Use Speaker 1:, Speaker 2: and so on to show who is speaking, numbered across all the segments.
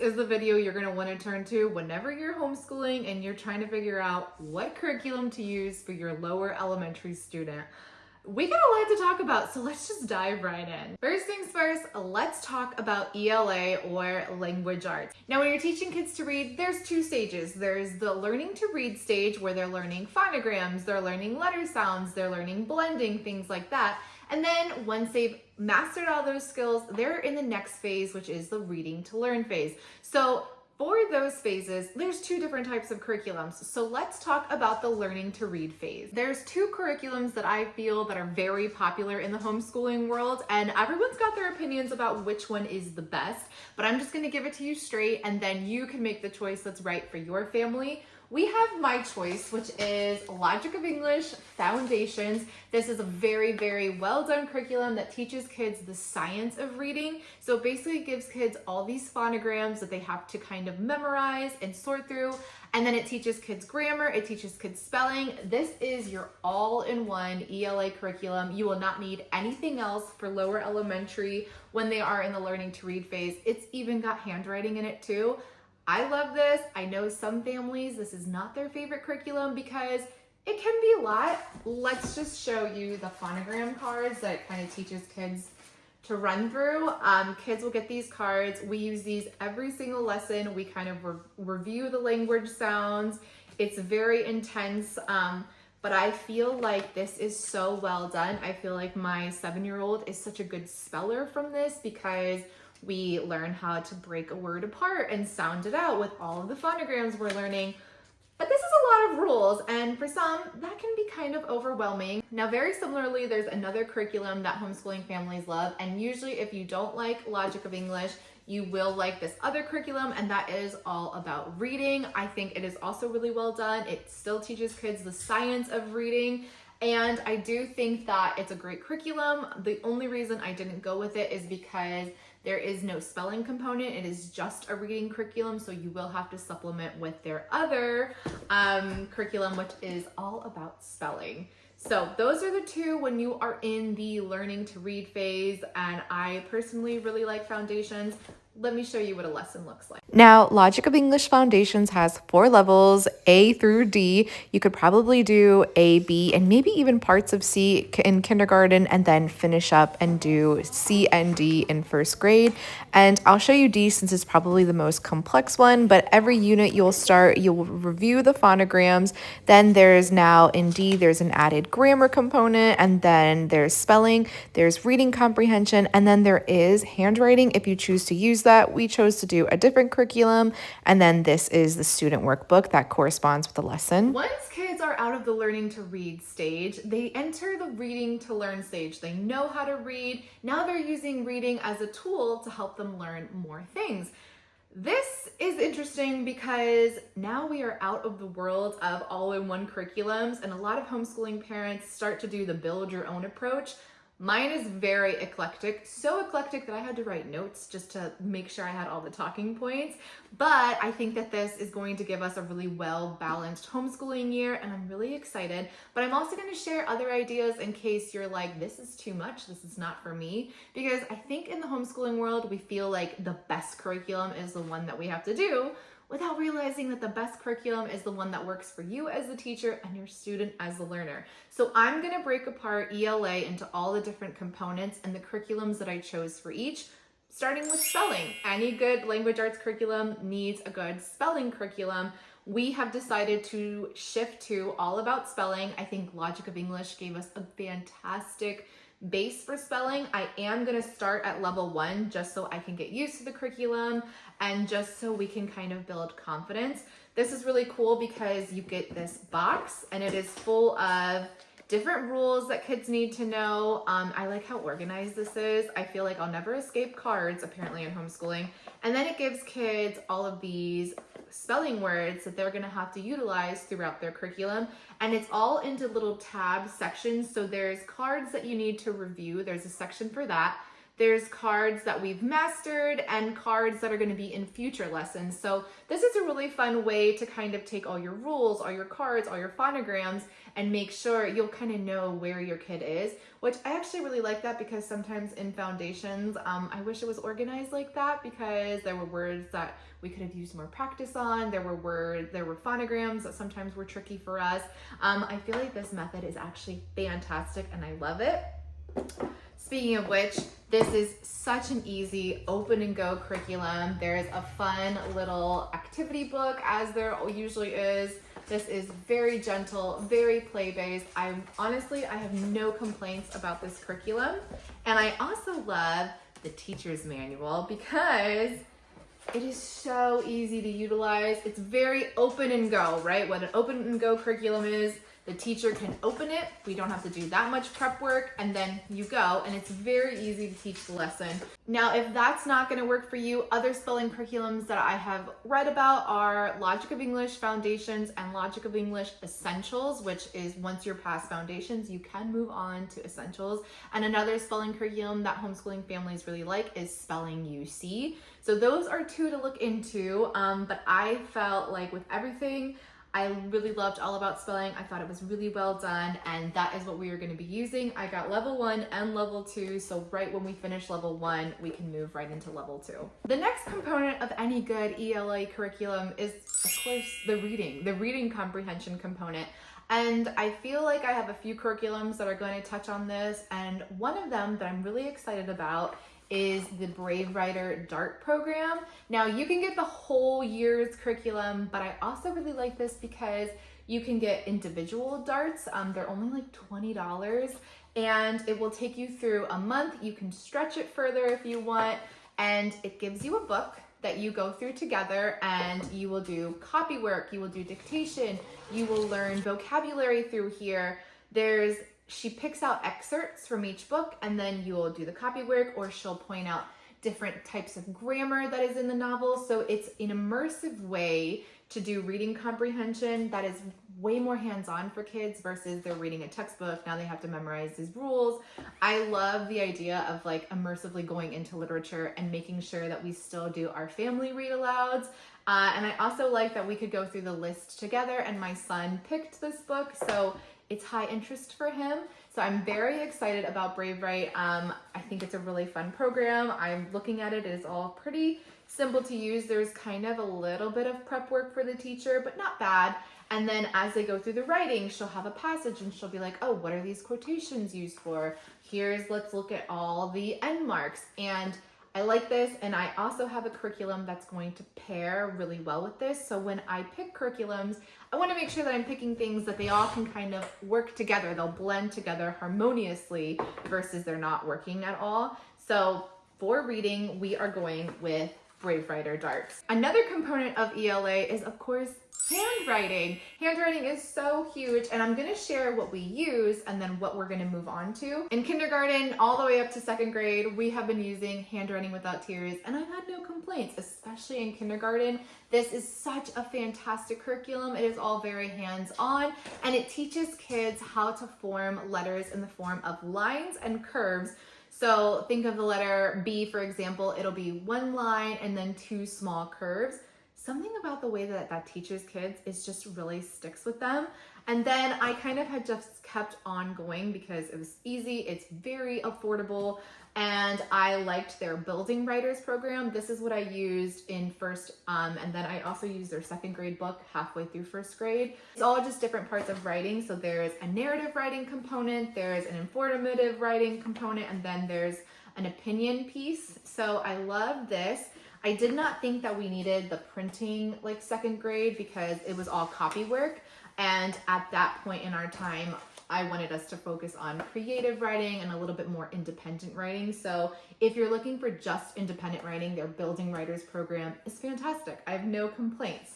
Speaker 1: is the video you're going to want to turn to whenever you're homeschooling and you're trying to figure out what curriculum to use for your lower elementary student. We got a lot to talk about, so let's just dive right in. First things first, let's talk about ELA or language arts. Now, when you're teaching kids to read, there's two stages. There's the learning to read stage where they're learning phonograms, they're learning letter sounds, they're learning blending, things like that. And then once they've mastered all those skills, they're in the next phase, which is the reading to learn phase. So for those phases, there's two different types of curriculums. So let's talk about the learning to read phase. There's two curriculums that I feel that are very popular in the homeschooling world, and everyone's got their opinions about which one is the best, but I'm just gonna give it to you straight, and then you can make the choice that's right for your family. We have my choice, which is Logic of English Foundations. This is a very, very well done curriculum that teaches kids the science of reading. So it basically gives kids all these phonograms that they have to kind of memorize and sort through. And then it teaches kids grammar, it teaches kids spelling. This is your all-in-one ELA curriculum. You will not need anything else for lower elementary when they are in the learning to read phase. It's even got handwriting in it too. I love this. I know some families, this is not their favorite curriculum because it can be a lot. Let's just show you the phonogram cards that it kind of teaches kids to run through. Kids will get these cards. We use these every single lesson. We kind of review the language sounds. It's very intense, but I feel like this is so well done. I feel like my 7-year-old is such a good speller from this because we learn how to break a word apart and sound it out with all of the phonograms we're learning. But this is a lot of rules, and for some, that can be kind of overwhelming. Now, very similarly, there's another curriculum that homeschooling families love, and usually if you don't like Logic of English, you will like this other curriculum, and that is all about reading. I think it is also really well done. It still teaches kids the science of reading, and I do think that it's a great curriculum. The only reason I didn't go with it is because there is no spelling component. It is just a reading curriculum, so you will have to supplement with their other curriculum, which is all about spelling. So those are the two when you are in the learning to read phase, and I personally really like Foundations. Let me show you what a lesson looks like.
Speaker 2: Now, Logic of English Foundations has 4 levels, A through D. You could probably do A, B, and maybe even parts of C in kindergarten, and then finish up and do C and D in first grade. And I'll show you D since it's probably the most complex one, but every unit you'll review the phonograms. Then there's now in D, there's an added grammar component, and then there's spelling, there's reading comprehension, and then there is handwriting if you choose to use that. We chose to do a different curriculum, and then this is the student workbook that corresponds with the lesson.
Speaker 1: Once kids are out of the learning to read stage, they enter the reading to learn stage. They know how to read. Now they're using reading as a tool to help them learn more things. This is interesting because now we are out of the world of all-in-one curriculums, and a lot of homeschooling parents start to do the build your own approach. Mine is very eclectic, so eclectic that I had to write notes just to make sure I had all the talking points. But I think that this is going to give us a really well-balanced homeschooling year, and I'm really excited. But I'm also going to share other ideas in case you're like, this is too much, this is not for me. Because I think in the homeschooling world, we feel like the best curriculum is the one that we have to do, without realizing that the best curriculum is the one that works for you as the teacher and your student as the learner. So I'm gonna break apart ELA into all the different components and the curriculums that I chose for each, starting with spelling. Any good language arts curriculum needs a good spelling curriculum. We have decided to shift to all about spelling. I think Logic of English gave us a fantastic base for spelling. I am going to start at level 1 just so I can get used to the curriculum and just so we can kind of build confidence. This is really cool because you get this box and it is full of different rules that kids need to know. I like how organized this is. I feel like I'll never escape cards apparently in homeschooling. And then it gives kids all of these spelling words that they're going to have to utilize throughout their curriculum, and it's all into little tab sections. So there's cards that you need to review. There's a section for that. There's cards that we've mastered and cards that are going to be in future lessons. So this is a really fun way to kind of take all your rules, all your cards, all your phonograms, and make sure you'll kind of know where your kid is, which I actually really like that, because sometimes in foundations, I wish it was organized like that, because there were words that we could have used more practice on. There were phonograms that sometimes were tricky for us. I feel like this method is actually fantastic and I love it. Speaking of which, this is such an easy open and go curriculum. There's a fun little activity book, as there usually is. This is very gentle, very play-based. I have no complaints about this curriculum. And I also love the teacher's manual, because it is so easy to utilize. It's very open and go, right? What an open and go curriculum is, the teacher can open it. We don't have to do that much prep work, and then you go, and it's very easy to teach the lesson. Now, if that's not going to work for you, other spelling curriculums that I have read about are Logic of English Foundations and Logic of English Essentials, which is once you're past foundations, you can move on to essentials. And another spelling curriculum that homeschooling families really like is Spelling UC. So those are two to look into, but I felt like with everything, I really loved All About Spelling. I thought it was really well done, and that is what we are going to be using. I got level 1 and level 2, so right when we finish level 1, we can move right into level 2. The next component of any good ELA curriculum is, of course, the reading comprehension component. And I feel like I have a few curriculums that are going to touch on this, and one of them that I'm really excited about is the Brave Writer DART program. Now, you can get the whole year's curriculum, but I also really like this because you can get individual darts. They're only like $20, and it will take you through a month. You can stretch it further if you want, and it gives you a book that you go through together, and you will do copy work, you will do dictation, you will learn vocabulary through here. She picks out excerpts from each book, and then you will do the copy work, or she'll point out different types of grammar that is in the novel. So it's an immersive way to do reading comprehension that is way more hands-on for kids versus they're reading a textbook. Now they have to memorize these rules. I love the idea of like immersively going into literature and making sure that we still do our family read alouds. And I also like that we could go through the list together, and my son picked this book, so it's high interest for him. So I'm very excited about Brave Write. I think it's a really fun program. I'm looking at it. It is all pretty simple to use. There's kind of a little bit of prep work for the teacher, but not bad. And then as they go through the writing, she'll have a passage and she'll be like, oh, what are these quotations used for? Let's look at all the end marks. And I like this, and I also have a curriculum that's going to pair really well with this. So when I pick curriculums, I want to make sure that I'm picking things that they all can kind of work together. They'll blend together harmoniously versus they're not working at all. So for reading, we are going with Brave Writer Darts. Another component of ELA is, of course, handwriting. Handwriting is so huge, and I'm going to share what we use and then what we're going to move on to. In kindergarten, all the way up to second grade, we have been using Handwriting Without Tears, and I've had no complaints, especially in kindergarten. This is such a fantastic curriculum. It is all very hands-on, and it teaches kids how to form letters in the form of lines and curves. So think of the letter B, for example. It'll be one line and then two small curves. Something about the way that that teaches kids is just really sticks with them. And then I kind of had just kept on going because it was easy, it's very affordable, and I liked their Building Writers program. This is what I used in first, and then I also used their second grade book halfway through first grade. It's all just different parts of writing. So there's a narrative writing component, there's an informative writing component, and then there's an opinion piece. So I love this. I did not think that we needed the printing like second grade because it was all copy work. And at that point in our time, I wanted us to focus on creative writing and a little bit more independent writing. So if you're looking for just independent writing, their Building Writers program is fantastic. I have no complaints.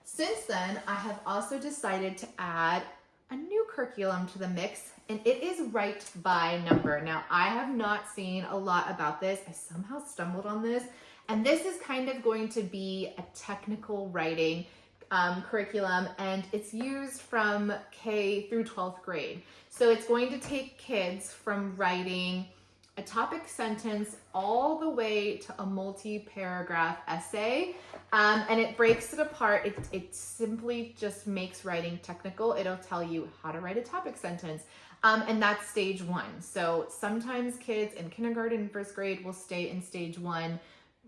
Speaker 1: Since then, I have also decided to add a new curriculum to the mix, and it is Write by Number. Now, I have not seen a lot about this. I somehow stumbled on this. And this is kind of going to be a technical writing curriculum, and it's used from K through 12th grade. So it's going to take kids from writing a topic sentence all the way to a multi-paragraph essay. And it breaks it apart. It simply just makes writing technical. It'll tell you how to write a topic sentence. And that's stage 1. So sometimes kids in kindergarten and first grade will stay in stage 1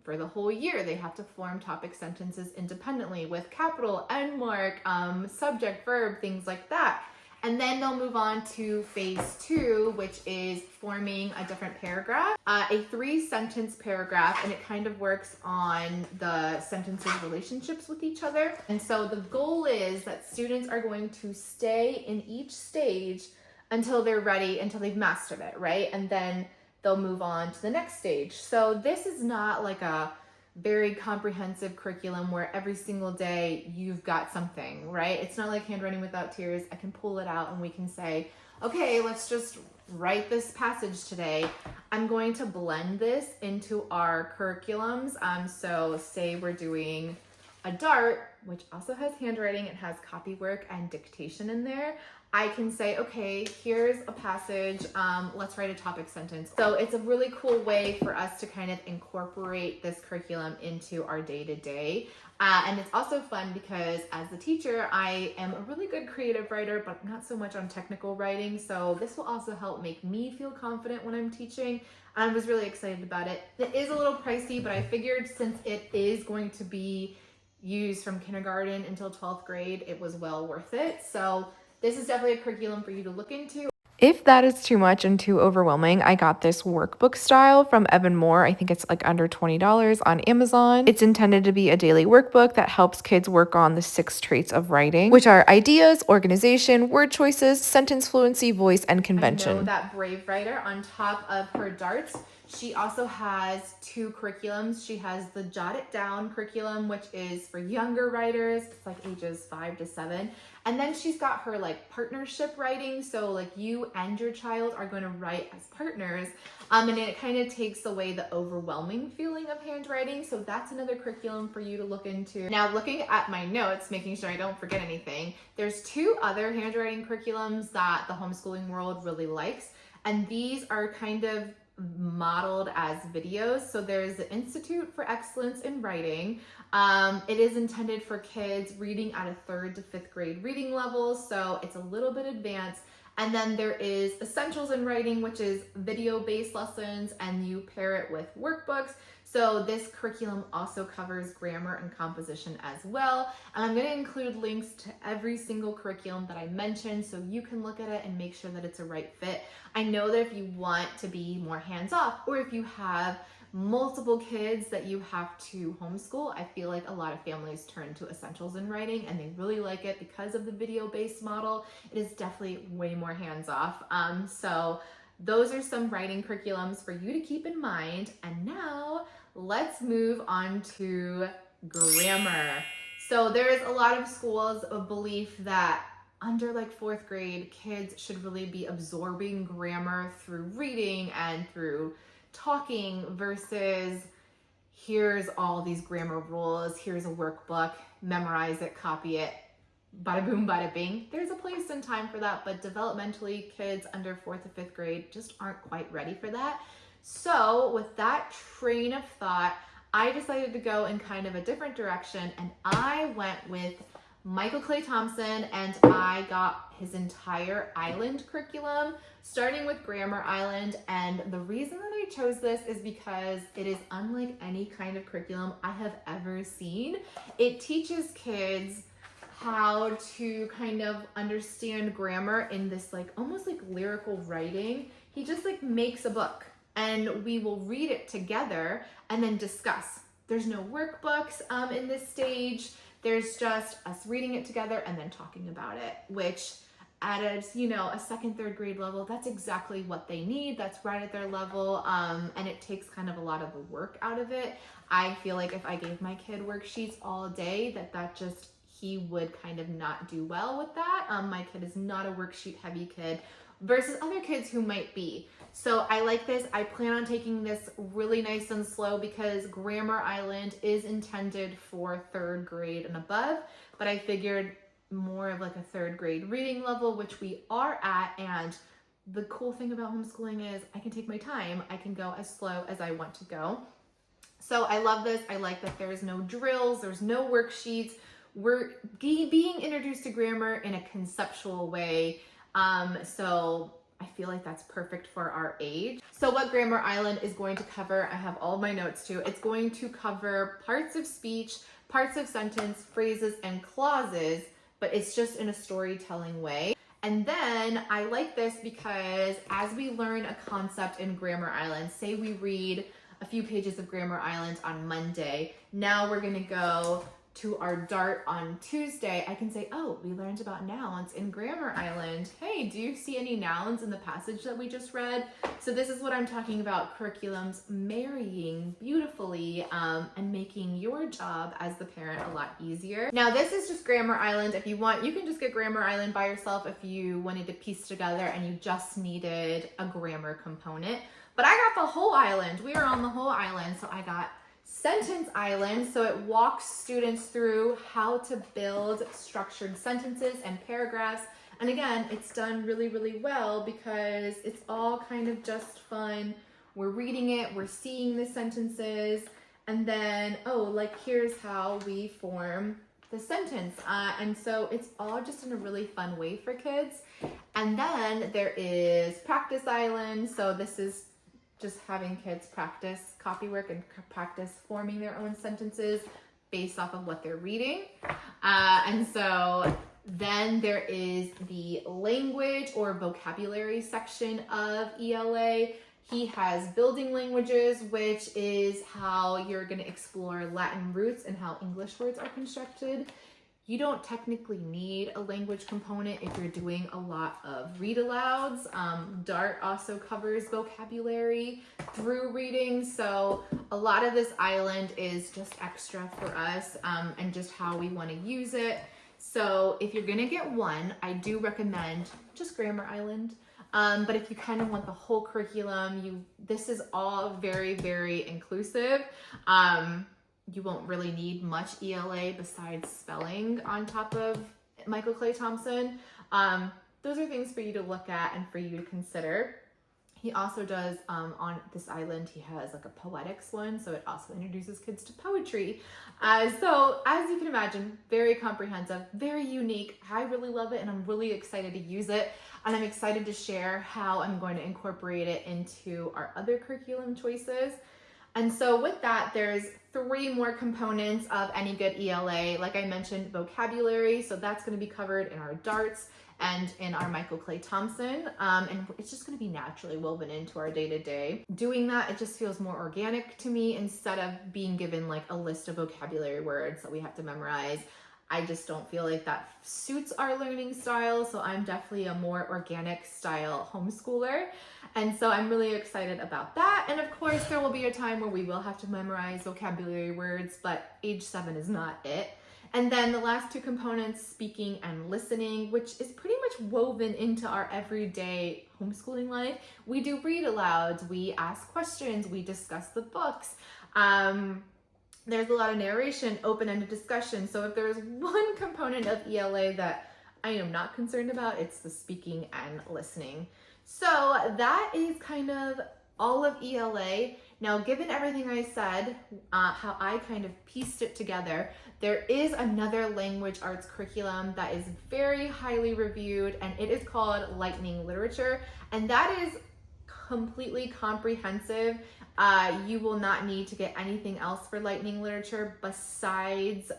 Speaker 1: for the whole year. They have to form topic sentences independently with capital, end mark, subject, verb, things like that. And then they'll move on to phase 2, which is forming a different paragraph, a 3-sentence paragraph, and it kind of works on the sentences' relationships with each other. And so the goal is that students are going to stay in each stage until they're ready, until they've mastered it, right? And then they'll move on to the next stage. So this is not like a very comprehensive curriculum where every single day you've got something, right? It's not like Handwriting Without Tears. I can pull it out and we can say, okay, let's just write this passage today. I'm going to blend this into our curriculums. So say we're doing a DART, which also has handwriting, it has copy work and dictation in there. I can say, okay, here's a passage, let's write a topic sentence. So it's a really cool way for us to kind of incorporate this curriculum into our day-to-day. And it's also fun because as the teacher, I am a really good creative writer, but not so much on technical writing. So this will also help make me feel confident when I'm teaching. I was really excited about it. It is a little pricey, but I figured since it is going to be used from kindergarten until 12th grade, it was well worth it. So this is definitely a curriculum for you to look into.
Speaker 2: If that is too much and too overwhelming, I got this workbook style from Evan Moore. I think it's like under $20 on Amazon. It's intended to be a daily workbook that helps kids work on the 6 traits of writing, which are ideas, organization, word choices, sentence fluency, voice, and convention.
Speaker 1: I know that brave writer, on top of her darts, she also has 2 curriculums. She has the Jot It Down curriculum, which is for younger writers. It's like ages 5 to 7. And then she's got her like partnership writing. So like you and your child are going to write as partners. And it kind of takes away the overwhelming feeling of handwriting. So that's another curriculum for you to look into. Now, looking at my notes, making sure I don't forget anything, there's 2 other handwriting curriculums that the homeschooling world really likes. And these are kind of modeled as videos. So there's the Institute for Excellence in Writing. It is intended for kids reading at a 3rd to 5th grade reading level, so it's a little bit advanced. And then there is Essentials in Writing, which is video-based lessons, and you pair it with workbooks. So this curriculum also covers grammar and composition as well. And I'm going to include links to every single curriculum that I mentioned so you can look at it and make sure that it's a right fit. I know that if you want to be more hands-off, or if you have multiple kids that you have to homeschool, I feel like a lot of families turn to Essentials in Writing and they really like it because of the video-based model. It is definitely way more hands-off. So those are some writing curriculums for you to keep in mind. And now let's move on to grammar. So there's a lot of schools of belief that under like 4th grade, kids should really be absorbing grammar through reading and through talking versus here's all these grammar rules, here's a workbook, memorize it, copy it, bada boom, bada bing. There's a place and time for that, but developmentally, kids under 4th to 5th grade just aren't quite ready for that. So with that train of thought, I decided to go in kind of a different direction, and I went with Michael Clay Thompson, and I got his entire Island curriculum, starting with Grammar Island. And the reason that I chose this is because it is unlike any kind of curriculum I have ever seen. It teaches kids how to kind of understand grammar in this like almost like lyrical writing. He just like makes a book and we will read it together and then discuss. There's no workbooks in this stage. There's just us reading it together and then talking about it, which at a 2nd, 3rd grade level, that's exactly what they need. That's right at their level. And it takes kind of a lot of the work out of it. I feel like if I gave my kid worksheets all day, he would kind of not do well with that. My kid is not a worksheet heavy kid versus other kids who might be. So I like this. I plan on taking this really nice and slow because Grammar Island is intended for 3rd grade and above, but I figured more of like a 3rd grade reading level, which we are at, and the cool thing about homeschooling is I can take my time. I can go as slow as I want to go. So I love this. I like that there's no drills, there's no worksheets. We're being introduced to grammar in a conceptual way. So I feel like that's perfect for our age. So what Grammar Island is going to cover, I have all my notes too. It's going to cover parts of speech, parts of sentence, phrases, and clauses, but it's just in a storytelling way. And then I like this because as we learn a concept in Grammar Island, say we read a few pages of Grammar Island on Monday, now we're gonna go to our DART on Tuesday, I can say, oh, we learned about nouns in Grammar Island. Hey, do you see any nouns in the passage that we just read? So this is what I'm talking about, curriculums marrying beautifully and making your job as the parent a lot easier. Now this is just Grammar Island. If you want, you can just get Grammar Island by yourself if you wanted to piece together and you just needed a grammar component. But I got the whole island. We are on the whole island, so I got Sentence Island, so it walks students through how to build structured sentences and paragraphs. And again, it's done really, really well because it's all kind of just fun. We're reading it, we're seeing the sentences, and then, oh, like here's how we form the sentence. And so it's all just in a really fun way for kids. And then there is Practice Island. So this is just having kids practice copywork and practice forming their own sentences based off of what they're reading. And so then there is the language or vocabulary section of ELA. He has building languages, which is how you're going to explore Latin roots and how English words are constructed. You don't technically need a language component if you're doing a lot of read alouds. DART also covers vocabulary through reading. So a lot of this island is just extra for us and just how we want to use it. So if you're gonna get one, I do recommend just Grammar Island. But if you kind of want the whole curriculum, this is all very, very inclusive. You won't really need much ELA besides spelling on top of Michael Clay Thompson. Those are things for you to look at and for you to consider. He also does, on this island, he has like a poetics one, so it also introduces kids to poetry. So as you can imagine, very comprehensive, very unique. I really love it and I'm really excited to use it. And I'm excited to share how I'm going to incorporate it into our other curriculum choices. And so with that, there's 3 more components of any good ELA. Like I mentioned, vocabulary. So that's going to be covered in our DARTs and in our Michael Clay Thompson. And it's just going to be naturally woven into our day-to-day. Doing that, it just feels more organic to me instead of being given like a list of vocabulary words that we have to memorize. I just don't feel like that suits our learning style. So I'm definitely a more organic style homeschooler. And so I'm really excited about that. And of course, there will be a time where we will have to memorize vocabulary words, but age 7 is not it. And then the last 2 components, speaking and listening, which is pretty much woven into our everyday homeschooling life. We do read alouds, we ask questions, we discuss the books. There's a lot of narration, open-ended discussion. So if there's one component of ELA that I am not concerned about, it's the speaking and listening. So that is kind of all of ELA. Now, given everything I said, how I kind of pieced it together, there is another language arts curriculum that is very highly reviewed, and it is called Lightning Literature, and that is completely comprehensive. You will not need to get anything else for Lightning Literature besides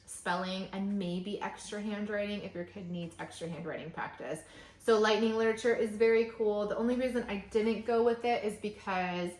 Speaker 1: spelling and maybe extra handwriting if your kid needs extra handwriting practice. So Lightning Literature is very cool. The only reason I didn't go with it is because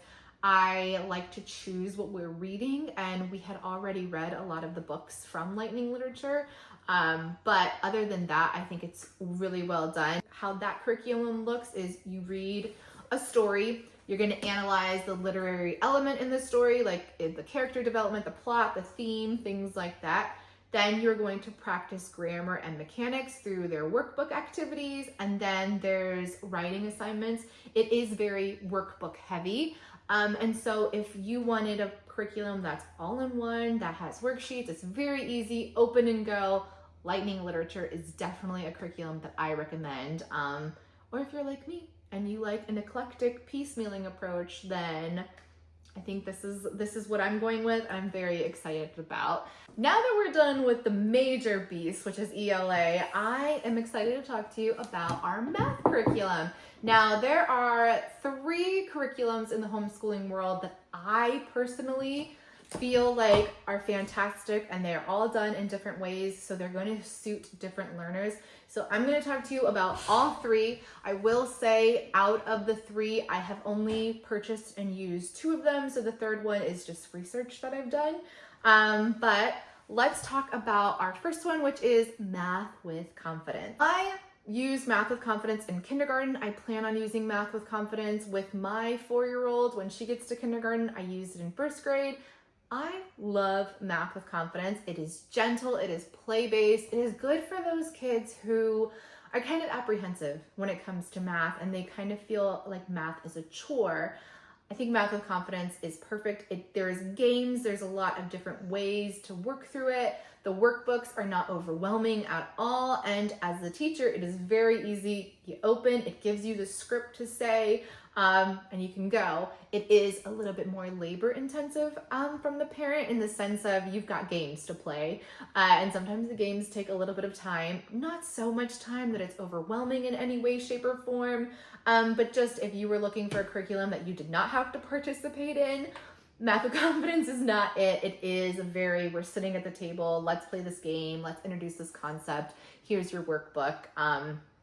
Speaker 1: I like to choose what we're reading, and we had already read a lot of the books from Lightning Literature. But other than that, I think it's really well done. How that curriculum looks is you read a story, you're going to analyze the literary element in the story, like the character development, the plot, the theme, things like that. Then you're going to practice grammar and mechanics through their workbook activities. And then there's writing assignments. It is very workbook heavy. And so if you wanted a curriculum that's all in one, that has worksheets, it's very easy, open and go, Lightning Literature is definitely a curriculum that I recommend. Or if you're like me and you like an eclectic piecemealing approach, then I think this is what I'm going with. I'm very excited about. Now that we're done with the major beast, which is ELA, I am excited to talk to you about our math curriculum. Now, there are 3 curriculums in the homeschooling world that I personally feel like are fantastic, and they're all done in different ways, so they're going to suit different learners. So I'm going to talk to you about all 3. I will say out of the 3, I have only purchased and used 2 of them, so the third one is just research that I've done. But let's talk about our first one, which is Math with Confidence. I used Math with Confidence in kindergarten. I plan on using Math with Confidence with my 4-year-old when she gets to kindergarten. I used it in 1st grade. I love Math with Confidence. It is gentle, it is play-based, it is good for those kids who are kind of apprehensive when it comes to math and they kind of feel like math is a chore. I think Math with Confidence is perfect. There's games, there's a lot of different ways to work through it. The workbooks are not overwhelming at all, and as the teacher, it is very easy. You open, it gives you the script to say, and you can go. It is a little bit more labor intensive from the parent in the sense of you've got games to play, and sometimes the games take a little bit of time. Not so much time that it's overwhelming in any way, shape, or form, but just if you were looking for a curriculum that you did not have to participate in, Math with Confidence is not it. It is we're sitting at the table, let's play this game, let's introduce this concept, here's your workbook,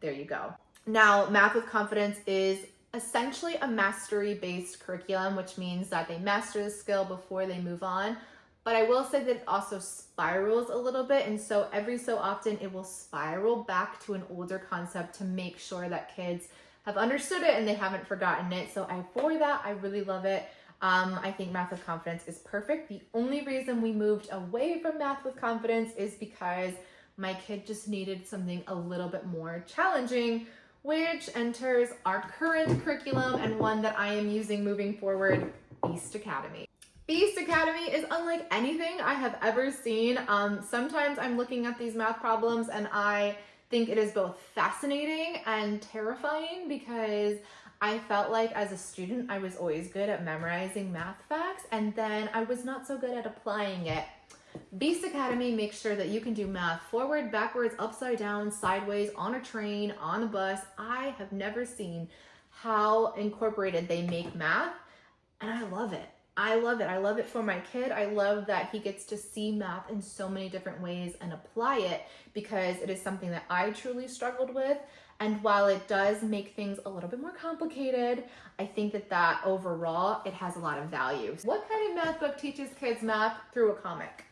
Speaker 1: there you go. Now, Math with Confidence is essentially a mastery-based curriculum, which means that they master the skill before they move on. But I will say that it also spirals a little bit, and so every so often it will spiral back to an older concept to make sure that kids have understood it and they haven't forgotten it. So for that, I really love it. I think Math with Confidence is perfect. The only reason we moved away from Math with Confidence is because my kid just needed something a little bit more challenging, which enters our current curriculum and one that I am using moving forward, Beast Academy. Beast Academy is unlike anything I have ever seen. Sometimes I'm looking at these math problems and I think it is both fascinating and terrifying because I felt like as a student, I was always good at memorizing math facts, and then I was not so good at applying it. Beast Academy makes sure that you can do math forward, backwards, upside down, sideways, on a train, on a bus. I have never seen how incorporated they make math, and I love it. I love it. I love it for my kid. I love that he gets to see math in so many different ways and apply it because it is something that I truly struggled with. And while it does make things a little bit more complicated, I think that overall, it has a lot of value. What kind of math book teaches kids math through a comic?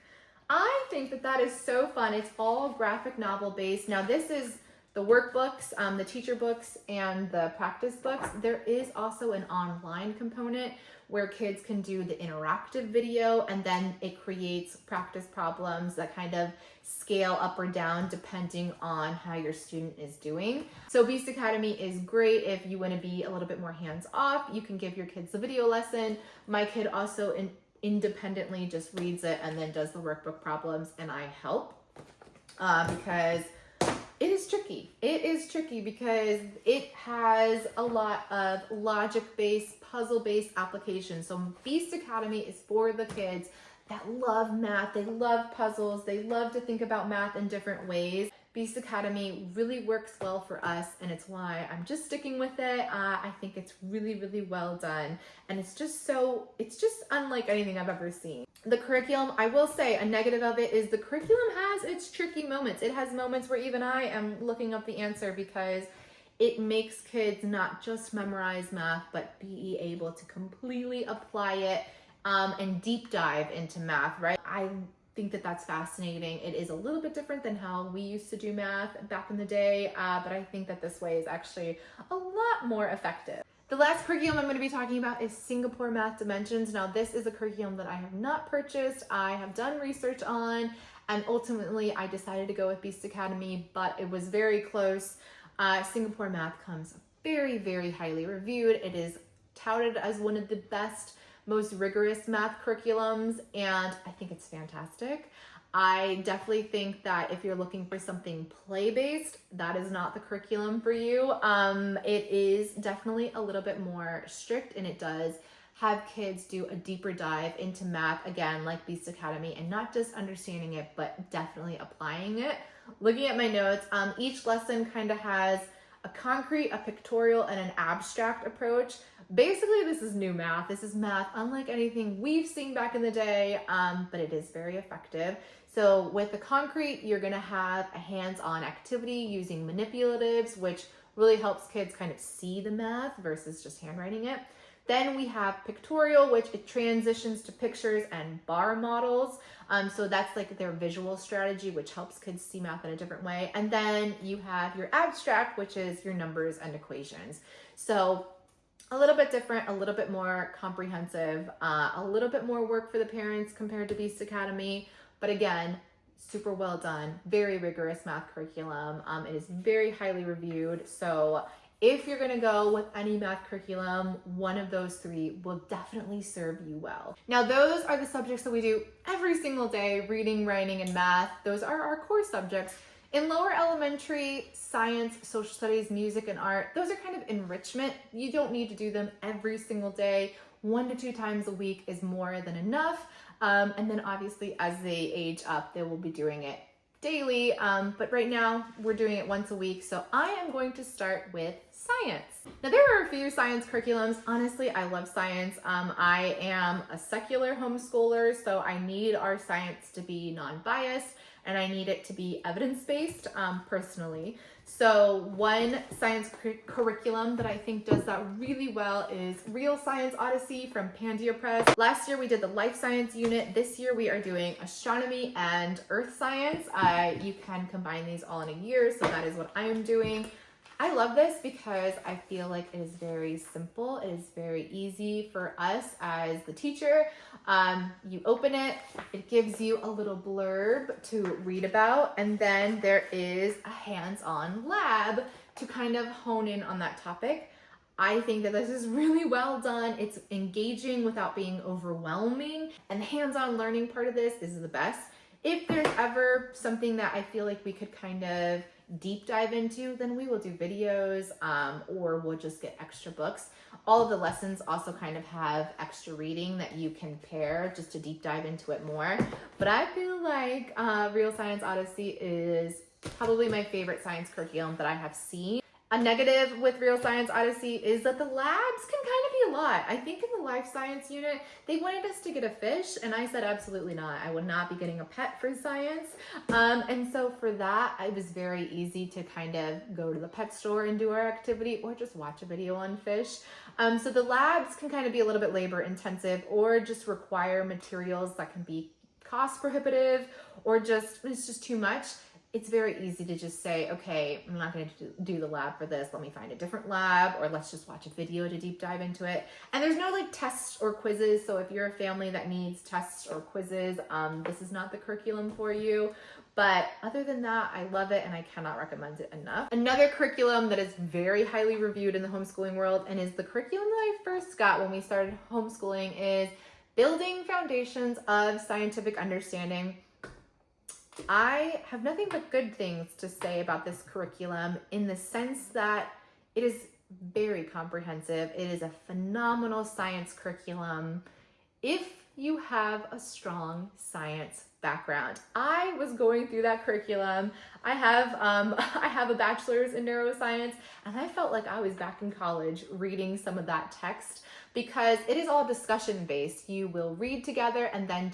Speaker 1: I think that is so fun. It's all graphic novel based. Now this is the workbooks, the teacher books, and the practice books. There is also an online component where kids can do the interactive video, and then it creates practice problems that kind of scale up or down depending on how your student is doing. So Beast Academy is great if you want to be a little bit more hands-off. You can give your kids the video lesson. My kid also independently just reads it and then does the workbook problems, and I help because it is tricky. It is tricky because it has a lot of logic-based, puzzle-based applications. So Beast Academy is for the kids that love math, they love puzzles, they love to think about math in different ways. Beast Academy really works well for us, and it's why I'm just sticking with it. I think it's really, really well done, and it's just unlike anything I've ever seen. The curriculum, I will say a negative of it is the curriculum has its tricky moments. It has moments where even I am looking up the answer because it makes kids not just memorize math, but be able to completely apply it and deep dive into math, right? I think that's fascinating. It is a little bit different than how we used to do math back in the day, but I think that this way is actually a lot more effective. The last curriculum I'm going to be talking about is Singapore Math Dimensions. Now, this is a curriculum that I have not purchased. I have done research on, and ultimately I decided to go with Beast Academy, but it was very close. Singapore Math comes very, very highly reviewed. It is touted as one of the best most rigorous math curriculums, and I think it's fantastic. I definitely think that if you're looking for something play-based, that is not the curriculum for you. It is definitely a little bit more strict, and it does have kids do a deeper dive into math, again, like Beast Academy, and not just understanding it, but definitely applying it. Looking at my notes, each lesson kind of has a concrete, a pictorial, and an abstract approach. Basically, this is new math. This is math unlike anything we've seen back in the day, but it is very effective. So with the concrete, you're gonna have a hands-on activity using manipulatives, which really helps kids kind of see the math versus just handwriting it. Then we have pictorial, which it transitions to pictures and bar models. So that's like their visual strategy, which helps kids see math in a different way. And then you have your abstract, which is your numbers and equations. So a little bit different, a little bit more comprehensive, a little bit more work for the parents compared to Beast Academy. But again, super well done, very rigorous math curriculum. It is very highly reviewed. So if you're gonna go with any math curriculum, one of those three will definitely serve you well. Now, those are the subjects that we do every single day: reading, writing, and math. Those are our core subjects. In lower elementary, science, social studies, music, and art, those are kind of enrichment. You don't need to do them every single day. 1 to 2 times a week is more than enough. And then obviously as they age up, they will be doing it daily. But right now we're doing it once a week. So I am going to start with science. Now, there are a few science curriculums. Honestly, I love science. I am a secular homeschooler, so I need our science to be non-biased, and I need it to be evidence-based, personally. So one science curriculum that I think does that really well is Real Science Odyssey from Pandia Press. Last year we did the life science unit. This year we are doing astronomy and earth science. You can combine these all in a year, so that is what I am doing. I love this because I feel like it is very simple. It is very easy for us as the teacher. You open it, it gives you a little blurb to read about, and then there is a hands-on lab to kind of hone in on that topic. I think that this is really well done. It's engaging without being overwhelming, and the hands-on learning part of this is the best. If there's ever something that I feel like we could kind of deep dive into, then we will do videos, or we'll just get extra books. All of the lessons also kind of have extra reading that you can pair just to deep dive into it more. But I feel like Real Science Odyssey is probably my favorite science curriculum that I have seen. A negative with Real Science Odyssey is that the labs can kind of be a lot. I think in the life science unit, they wanted us to get a fish, and I said absolutely not. I would not be getting a pet for science. And so for that, it was very easy to kind of go to the pet store and do our activity, or just watch a video on fish. So the labs can kind of be a little bit labor intensive, or just require materials that can be cost prohibitive, or it's just too much. It's very easy to just say, okay, I'm not going to do the lab for this. Let me find a different lab, or let's just watch a video to deep dive into it. And there's no like tests or quizzes. So if you're a family that needs tests or quizzes, this is not the curriculum for you. But other than that, I love it and I cannot recommend it enough. Another curriculum that is very highly reviewed in the homeschooling world, and is the curriculum that I first got when we started homeschooling, is Building Foundations of Scientific Understanding. I have nothing but good things to say about this curriculum, in the sense that it is very comprehensive. It is a phenomenal science curriculum if you have a strong science background. I was going through that curriculum. I have a bachelor's in neuroscience, and I felt like I was back in college reading some of that text, because it is all discussion based. You will read together and then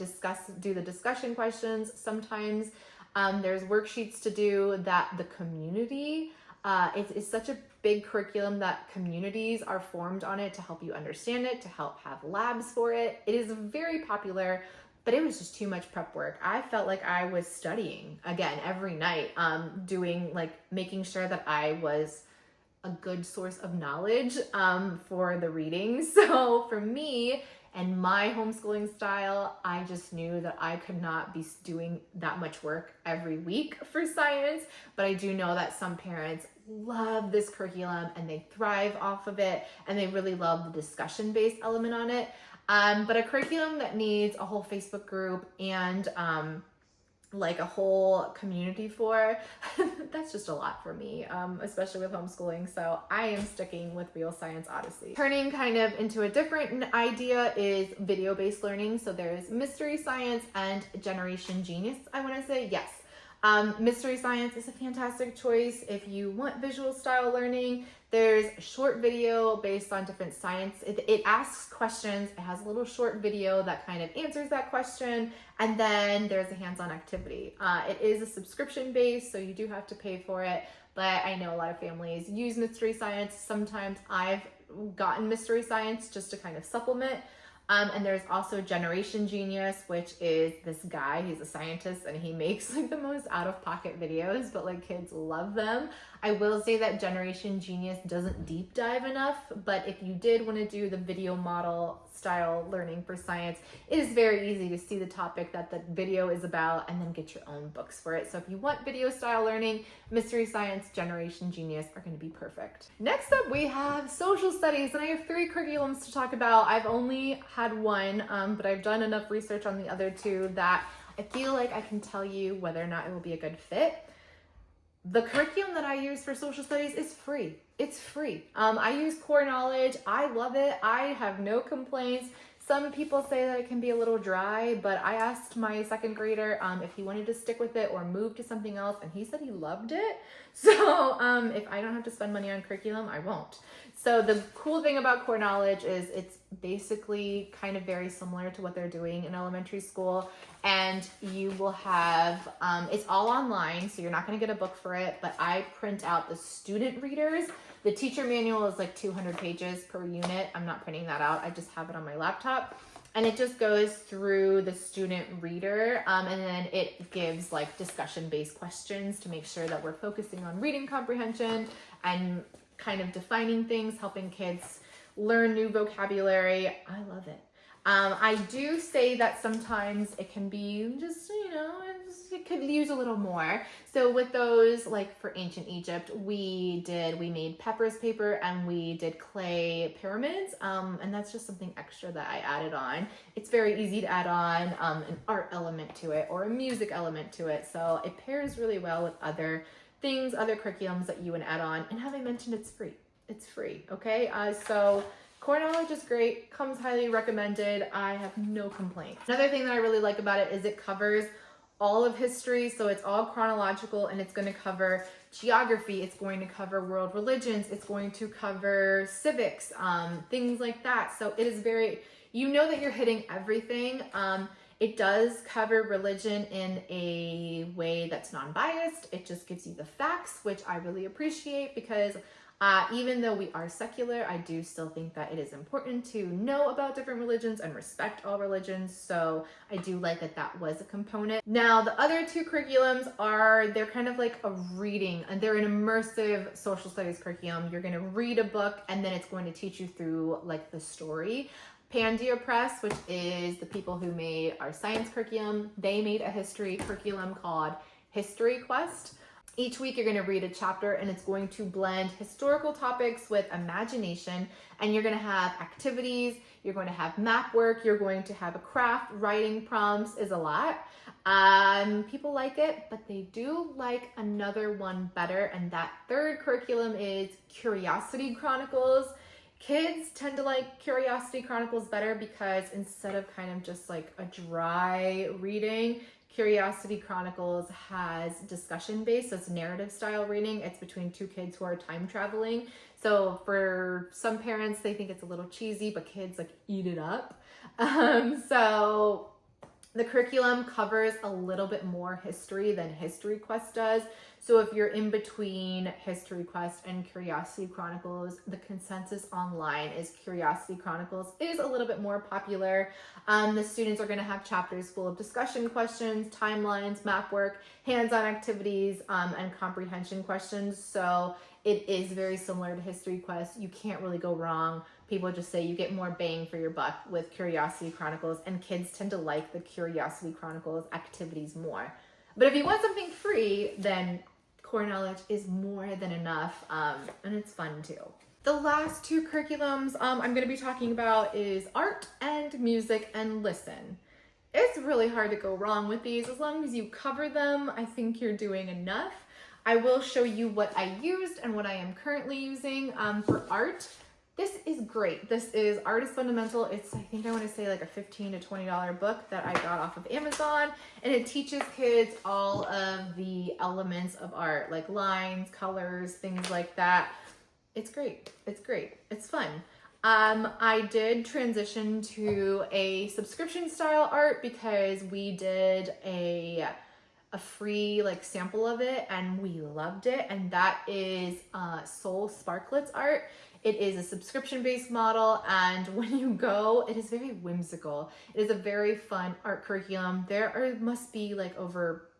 Speaker 1: do the discussion questions. Sometimes there's worksheets to do that the community, it's such a big curriculum that communities are formed on it to help you understand it, to help have labs for it. It is very popular, but it was just too much prep work. I felt like I was studying again every night, making sure that I was a good source of knowledge for the reading. So for me and my homeschooling style, I just knew that I could not be doing that much work every week for science. But I do know that some parents love this curriculum and they thrive off of it, and they really love the discussion-based element on it. But a curriculum that needs a whole Facebook group and like a whole community for, that's just a lot for me, especially with homeschooling. So I am sticking with Real Science Odyssey. Turning kind of into a different idea is video-based learning. So there's Mystery Science and Generation Genius, I want to say. Yes. Mystery Science is a fantastic choice if you want visual style learning. There's short video based on different science. It asks questions. It has a little short video that kind of answers that question. And then there's a hands-on activity. It is a subscription based, so you do have to pay for it. But I know a lot of families use Mystery Science. Sometimes I've gotten Mystery Science just to kind of supplement. And there's also Generation Genius, which is this guy, he's a scientist and he makes like the most out-of-pocket videos, but like kids love them. I will say that Generation Genius doesn't deep dive enough, but if you did want to do the video model style learning for science, it is very easy to see the topic that the video is about and then get your own books for it. So if you want video style learning, Mystery Science, Generation Genius are going to be perfect. Next up, we have social studies, and I have 3 curriculums to talk about. I've only had one, but I've done enough research on the other 2 that I feel like I can tell you whether or not it will be a good fit. The curriculum that I use for social studies is free. It's free. I use Core Knowledge. I love it. I have no complaints. Some people say that it can be a little dry, but I asked my 2nd grader if he wanted to stick with it or move to something else, and he said he loved it. So if I don't have to spend money on curriculum, I won't. So the cool thing about Core Knowledge is it's basically kind of very similar to what they're doing in elementary school. And you will have, it's all online, so you're not going to get a book for it, but I print out the student readers. The teacher manual is like 200 pages per unit. I'm not printing that out. I just have it on my laptop. And it just goes through the student reader, and then it gives like discussion-based questions to make sure that we're focusing on reading comprehension and kind of defining things, helping kids learn new vocabulary. I love it. I do say that sometimes it can be just, it could use a little more. So with those, like for ancient Egypt, we made Pepper's paper and we did clay pyramids. And that's just something extra that I added on. It's very easy to add on an art element to it or a music element to it. So it pairs really well with other things, other curriculums that you would add on. And have I mentioned it's free? It's free, okay? So Core Knowledge is great, comes highly recommended. I have no complaint. Another thing that I really like about it is it covers all of history, so it's all chronological, and it's going to cover geography, it's going to cover world religions, it's going to cover civics, things like that. So it is very, you know that you're hitting everything. It does cover religion in a way that's non-biased. It just gives you the facts, which I really appreciate because even though we are secular, I do still think that it is important to know about different religions and respect all religions. So I do like that that was a component. Now, the other 2 curriculums they're kind of like a reading, and they're an immersive social studies curriculum. You're going to read a book and then it's going to teach you through like the story. Pandia Press, which is the people who made our science curriculum, they made a history curriculum called History Quest. Each week you're going to read a chapter and it's going to blend historical topics with imagination, and you're going to have activities, you're going to have map work, you're going to have a craft, writing prompts is a lot. People like it, but they do like another one better, and that 3rd curriculum is Curiosity Chronicles. Kids tend to like Curiosity Chronicles better because instead of kind of just like a dry reading, Curiosity Chronicles has discussion based, so it's narrative style reading. It's between 2 kids who are time traveling. So for some parents, they think it's a little cheesy, but kids like eat it up. So the curriculum covers a little bit more history than History Quest does. So if you're in between History Quest and Curiosity Chronicles, the consensus online is Curiosity Chronicles is a little bit more popular. The students are going to have chapters full of discussion questions, timelines, map work, hands-on activities, and comprehension questions. So it is very similar to History Quest. You can't really go wrong. People just say you get more bang for your buck with Curiosity Chronicles, and kids tend to like the Curiosity Chronicles activities more. But if you want something free, then Core Knowledge is more than enough, and it's fun too. The last two curriculums I'm going to be talking about is art and music and listen. It's really hard to go wrong with these. As long as you cover them, I think you're doing enough. I will show you what I used and what I am currently using for art. This is great. This is Art is Fundamental. It's, I think I want to say like a $15 to $20 book that I got off of Amazon, and it teaches kids all of the elements of art, like lines, colors, things like that. It's great. It's great. It's fun. I did transition to a subscription style art because we did a free like sample of it and we loved it, and that is Soul Sparklets art. It is a subscription-based model, and when you go, it is very whimsical. It is a very fun art curriculum. Must be like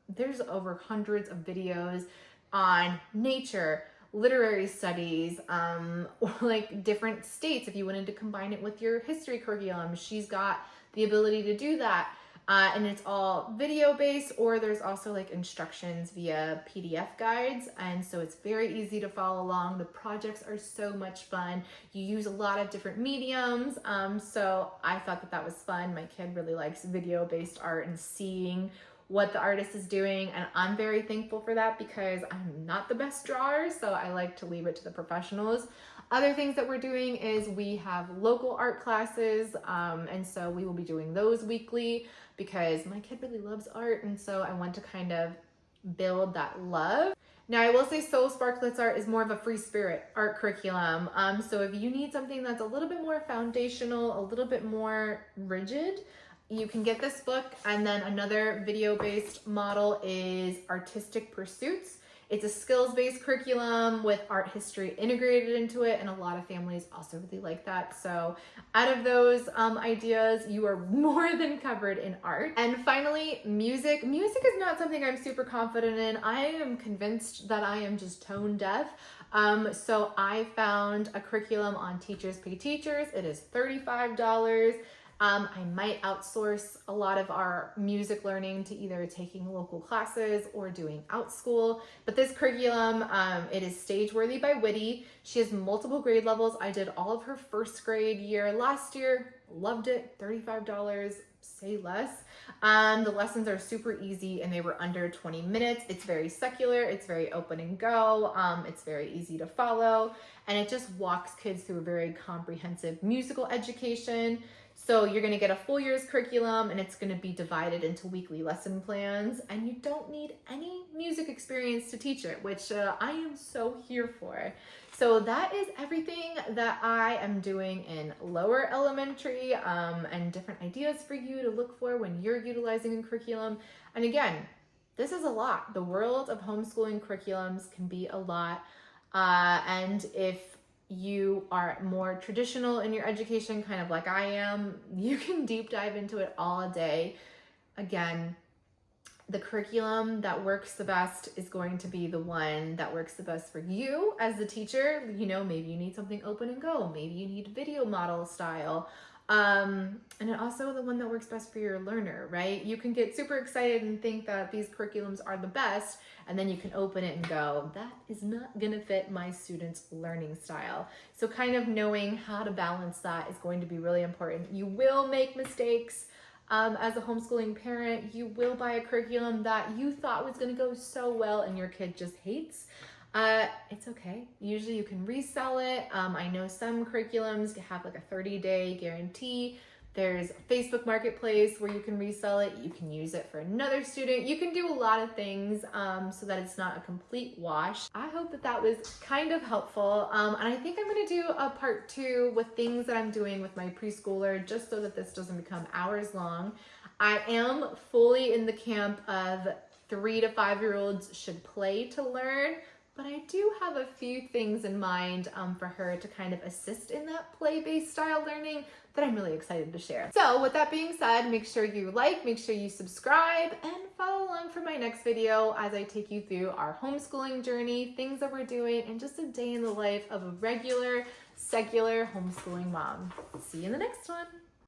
Speaker 1: there's over hundreds of videos on nature, literary studies, or like different states. If you wanted to combine it with your history curriculum, she's got the ability to do that. And it's all video based, or there's also like instructions via PDF guides. And so it's very easy to follow along. The projects are so much fun. You use a lot of different mediums. So I thought that was fun. My kid really likes video based art and seeing what the artist is doing, and I'm very thankful for that because I'm not the best drawer, so I like to leave it to the professionals. Other things that we're doing is we have local art classes, and so we will be doing those weekly because my kid really loves art, and so I want to kind of build that love. Now I will say Soul Sparklets art is more of a free spirit art curriculum, so if you need something that's a little bit more foundational, a little bit more rigid, you can get this book. And then another video-based model is Artistic Pursuits. It's a skills-based curriculum with art history integrated into it, and a lot of families also really like that. So out of those ideas, you are more than covered in art. And finally, music. Music is not something I'm super confident in. I am convinced that I am just tone deaf. So I found a curriculum on Teachers Pay Teachers. It is $35. I might outsource a lot of our music learning to either taking local classes or doing OutSchool. But this curriculum, it is Stageworthy by Whitty. She has multiple grade levels. I did all of her first grade year last year. Loved it. $35, say less. The lessons are super easy and they were under 20 minutes. It's very secular. It's very open and go. It's very easy to follow. And it just walks kids through a very comprehensive musical education. So you're going to get a full year's curriculum, and it's going to be divided into weekly lesson plans, and you don't need any music experience to teach it, which I am so here for. So that is everything that I am doing in lower elementary, and different ideas for you to look for when you're utilizing a curriculum. And again, this is a lot. The world of homeschooling curriculums can be a lot. And if you are more traditional in your education, kind of like I am, you can deep dive into it all day. Again, the curriculum that works the best is going to be the one that works the best for you as the teacher. You know, maybe you need something open and go. Maybe you need video model style. And also the one that works best for your learner, right? You can get super excited and think that these curriculums are the best, and then you can open it and go, that is not gonna fit my student's learning style. So kind of knowing how to balance that is going to be really important. You will make mistakes. As a homeschooling parent, you will buy a curriculum that you thought was gonna go so well and your kid just hates. It's okay. Usually you can resell it. I know some curriculums have like a 30-day guarantee. There's Facebook Marketplace where you can resell it. You can use it for another student. You can do a lot of things so that it's not a complete wash. I hope that that was kind of helpful. And I think I'm going to do a part 2 with things that I'm doing with my preschooler, just so that this doesn't become hours long. I am fully in the camp of 3 to 5-year-olds should play to learn. But I do have a few things in mind for her to kind of assist in that play-based style learning that I'm really excited to share. So with that being said, make sure you like, make sure you subscribe, and follow along for my next video as I take you through our homeschooling journey, things that we're doing, and just a day in the life of a regular, secular homeschooling mom. See you in the next one.